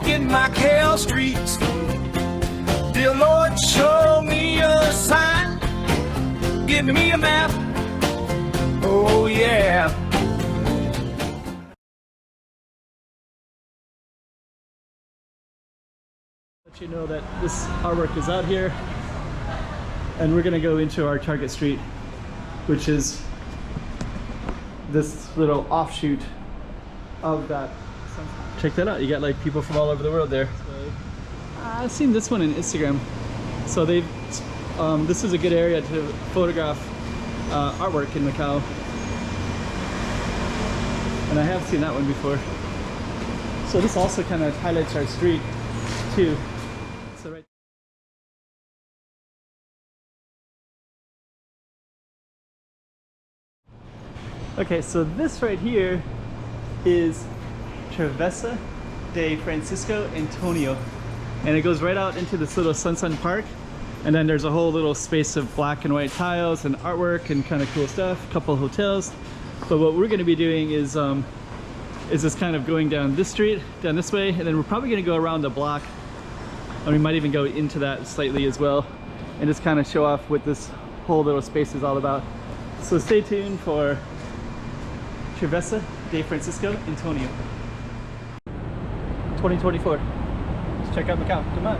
Walking Macau Streets. Dear Lord, show me a sign. Give me a map. Oh yeah. Let you know that this artwork is out here, and we're gonna go into our target street, which is this little offshoot of that. Check that out, you got like people from all over the world there. I've seen this one in Instagram, so they've this is a good area to photograph artwork in Macau, and I have seen that one before. So this also kind of highlights our street too. So right. Okay, so this right here is Travessa de Francisco Antonio, and it goes right out into this little Sun Park, and then there's a whole little space of black and white tiles and artwork and kind of cool stuff, a couple hotels. But what we're going to be doing is just kind of going down this street, down this way, and then we're probably going to go around the block, and we might even go into that slightly as well, and just kind of show off what this whole little space is all about. So stay tuned for Travessa de Francisco Antonio 2024. Let's check out Macau. Come on.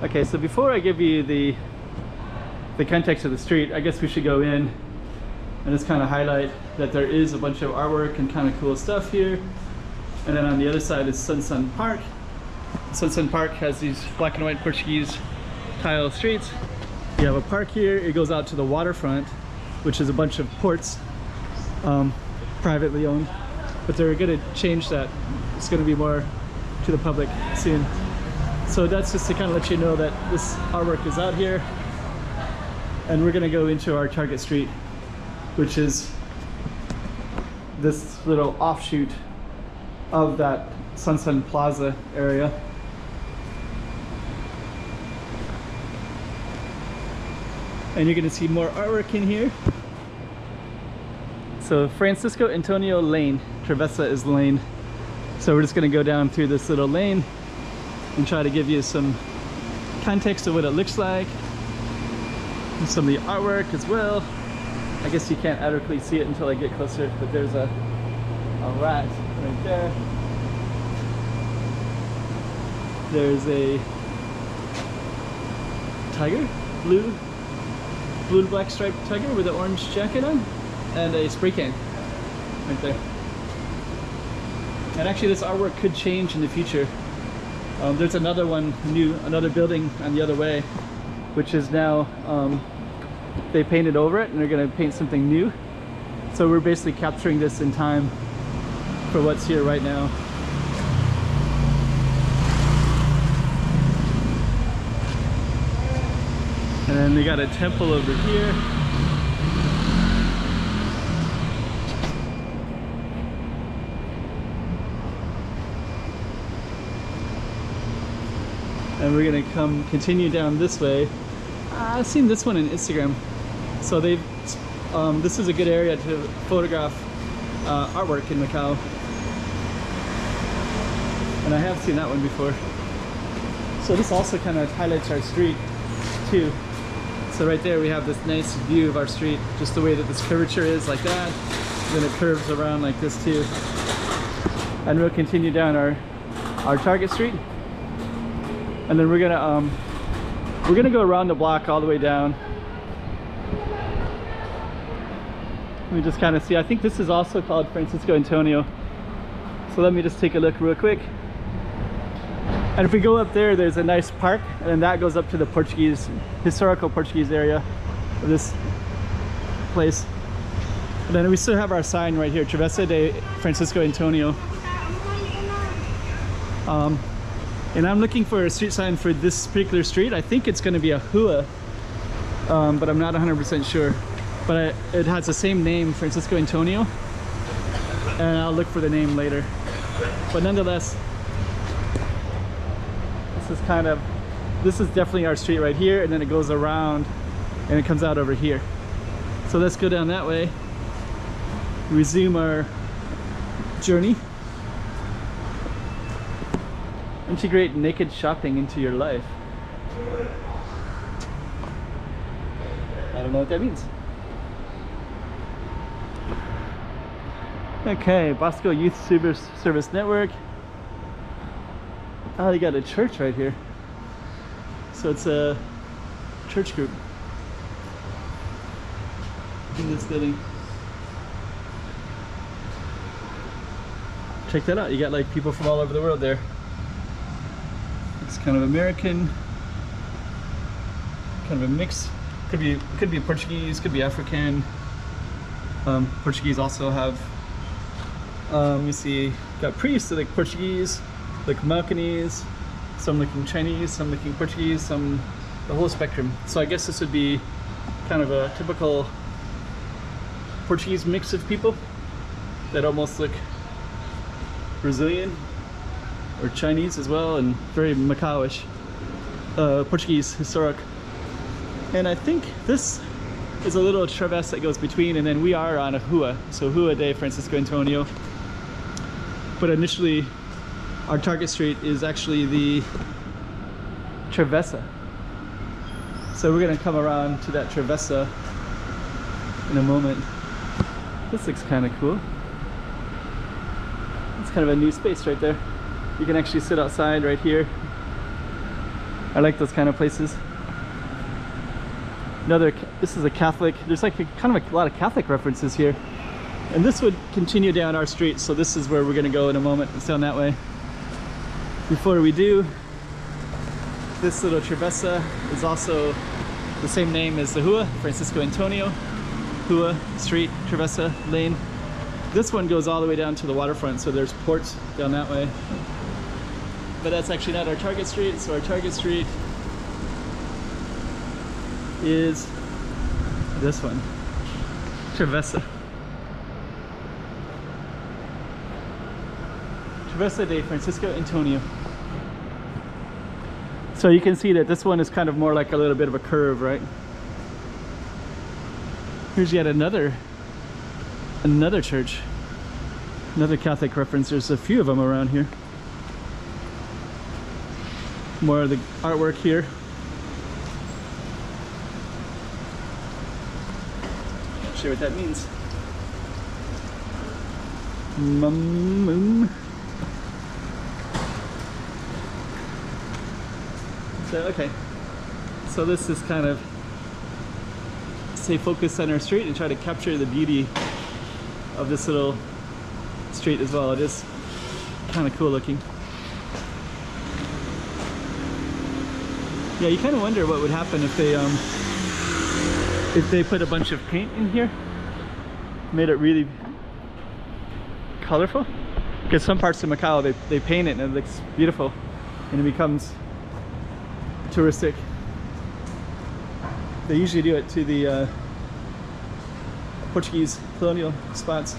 Okay, so before I give you the context of the street, I guess we should go in and just kind of highlight that there is a bunch of artwork and kind of cool stuff here. And then on the other side is Sun Park. Sun Park has these black and white Portuguese tile streets. You have a park here, it goes out to the waterfront, which is a bunch of ports, privately owned, but they're going to change that. It's going to be more to the public soon. So that's just to kind of let you know that this artwork is out here, and we're going to go into our target street, which is this little offshoot of that Sun Plaza area. And you're going to see more artwork in here. So Francisco Antonio Lane, Travessa is lane. So we're just going to go down through this little lane and try to give you some context of what it looks like, and some of the artwork as well. I guess you can't adequately see it until I get closer, but there's a rat right there. There's a tiger, blue and black striped tiger with an orange jacket on, and a spray can right there. And actually this artwork could change in the future. There's another one new, another building on the other way, which is now they painted over it and they're going to paint something new. So we're basically capturing this in time for what's here right now. And then we got a temple over here. And we're gonna continue down this way. I've seen this one in Instagram. So they've, this is a good area to photograph artwork in Macau. And I have seen that one before. So this also kind of highlights our street too. So right there we have this nice view of our street, just the way that this curvature is like that. Then it curves around like this too. And we'll continue down our target street. And then we're gonna go around the block all the way down. Let me just kind of see, I think this is also called Francisco Antonio. So let me just take a look real quick. And if we go up there, there's a nice park, and then that goes up to the historical Portuguese area of this place. And then we still have our sign right here, Travessa de Francisco Antonio. And I'm looking for a street sign for this particular street. I think it's going to be a hua, but I'm not 100% sure. But it has the same name, Francisco Antonio, and I'll look for the name later. But nonetheless, this is definitely our street right here, and then it goes around and it comes out over here. So let's go down that way, resume our journey. Integrate naked shopping into your life. I don't know what that means. Okay, Bosco Youth Service Network. Oh, they got a church right here. So it's a church group in this building. Check that out. You got like people from all over the world there. It's kind of American, kind of a mix. Could be Portuguese, could be African. Portuguese also have. You see, got priests like Portuguese, like Malcanese, some looking Chinese, some looking Portuguese, some the whole spectrum. So I guess this would be kind of a typical Portuguese mix of people that almost look Brazilian or Chinese as well, and very Macau-ish, Portuguese, historic. And I think this is a little Travessa that goes between, and then we are on a Rua, so Rua de Francisco Antonio. But initially, our target street is actually the Travessa. So we're gonna come around to that Travessa in a moment. This looks kind of cool. It's kind of a new space right there. You can actually sit outside right here. I like those kind of places. This is a Catholic, there's like kind of a lot of Catholic references here. And this would continue down our street, so this is where we're gonna go in a moment. It's down that way. Before we do, this little Travessa is also the same name as the Rua, Francisco Antonio. Rua, street, Travessa, lane. This one goes all the way down to the waterfront, so there's ports down that way. But that's actually not our target street, so our target street is this one, Travessa. Travessa de Francisco Antonio. So you can see that this one is kind of more like a little bit of a curve, right? Here's yet another church, another Catholic reference. There's a few of them around here. More of the artwork here. Not sure what that means. So, okay. So this is kind of stay focused on our street and try to capture the beauty of this little street as well. It is kind of cool looking. Yeah, you kind of wonder what would happen if they put a bunch of paint in here, made it really colorful. Because some parts of Macau they paint it and it looks beautiful, and it becomes touristic. They usually do it to the Portuguese colonial spots.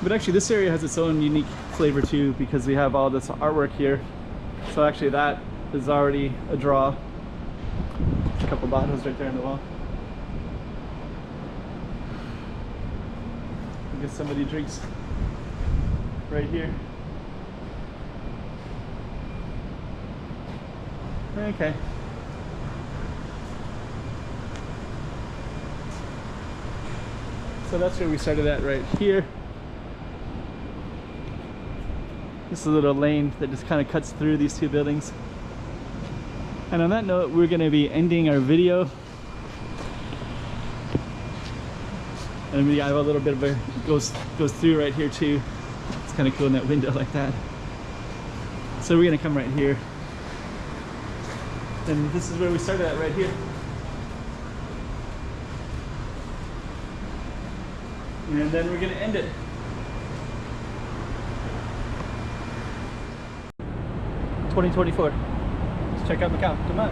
But actually this area has its own unique flavor too, because we have all this artwork here. So actually that is already a draw. A couple bottles right there on the wall. I guess somebody drinks right here. Okay. So that's where we started at, right here. This is a little lane that just kind of cuts through these two buildings. And on that note, we're going to be ending our video. And we have a little bit of a goes through right here too. It's kind of cool in that window like that. So we're going to come right here. And this is where we started at, right here. And then we're going to end it. $2024. Let's check out Macau. Come on.